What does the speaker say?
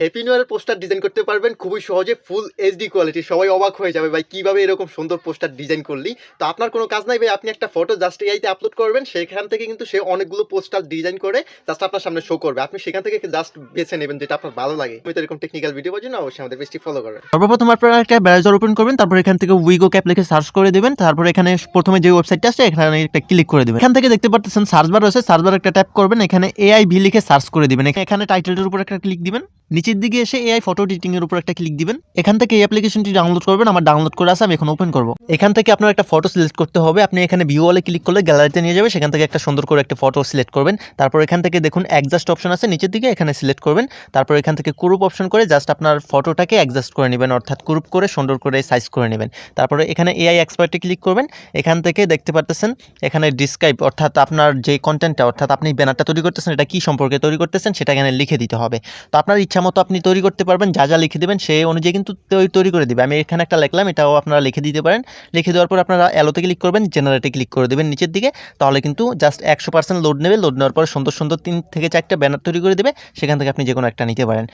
Happy new ইয়ারের poster design করতে পারবেন খুবই সহজে, ফুল এইচডি কোয়ালিটি। সবাই অবাক হয়ে যাবে ভাই কিভাবে এরকম সুন্দর পোস্টার ডিজাইন করলি। তো আপনার কোনো কাজ নাই ভাই, আপনি একটা ফটো জাস্ট এআইতে আপলোড করবেন, সেখান থেকে কিন্তু সে অনেকগুলো পোস্টার ডিজাইন করে জাস্ট আপনার সামনে শো করবে। আপনি সেখান থেকে জাস্ট বেছে নেবেন যেটা আপনার ভালো লাগে। আমি তো এরকম টেকনিক্যাল ভিডিও পাওয়ার জন্য অবশ্যই আমাদের পেজটি ফলো করবেন। সর্বপ্রথম আপনারা একটা ব্রাউজার ওপেন করবেন, তারপর এখান থেকে উইগো ক্যাপ লিখে সার্চ করে দিবেন। তারপর এখানে প্রথমে যে ওয়েবসাইটটা আছে এখানে একটা ক্লিক করে দিবেন। এখান থেকে দেখতে পাচ্ছেন সার্চ বার আছে, সার্চ বার একটা ট্যাপ করবেন, এখানে এআই ভি লিখে সার্চ করে দিবেন। এখানে টাইটেলের উপর একটা ক্লিক দিবেন, নিচের দিকে এসে এআই ফটো এডিটিং এর উপর একটা ক্লিক দিবেন। এখান থেকে এই অ্যাপ্লিকেশনটি ডাউনলোড করবেন, আমার ডাউনলোড করে আছে, আমি এখন ওপেন করব। এখান থেকে আপনার একটা ফটো সিলেক্ট করতে হবে। আপনি এখানে ভিউ ওয়ালে ক্লিক করলে গ্যালারিতে নিয়ে যাবে, সেখান থেকে একটা সুন্দর করে একটা ফটো সিলেক্ট করবেন। তারপর এখান থেকে দেখুন অ্যাডজাস্ট অপশন আছে নিচের দিকে, এখানে সিলেক্ট করবেন। তারপর এখান থেকে ক্রপ অপশন করে জাস্ট আপনার ফটোটাকে অ্যাডজাস্ট করে নেবেন, অর্থাৎ ক্রপ করে সুন্দর করে সাইজ করে নেবেন। তারপরে এখানে এআই এক্সপার্টে ক্লিক করবেন। এখান থেকে দেখতে পাচ্ছেন এখানে ডিসক্রাইব, অর্থাৎ আপনার যে কন্টেন্টটা, অর্থাৎ আপনি ব্যানারটা তৈরি করতেছেন এটা কি সম্পর্কে তৈরি করতেছেন সেটা এখানে লিখে দিতে হবে। তো আপনার ইচ্ছা মতো আপনি তৈরি করতে পারবেন, যা যা লিখে দেবেন সেই অনুযায়ী কিন্তু তৈরি করে দিবে। আমি এখানে একটা লিখলাম, এটাও আপনারা লিখে দিতে পারেন। লিখে দেওয়ার পর আপনারা অ্যালোতে ক্লিক করবেন, জেনারেটে ক্লিক করে দেবেন নিচের দিকে। তাহলে কিন্তু জাস্ট 100% লোড নেবে। লোড নেওয়ার পর সুন্দর সুন্দর 3 থেকে 4টা ব্যানার তৈরি করে দেবে, সেখান থেকে আপনি যে কোনো একটা নিতে পারেন।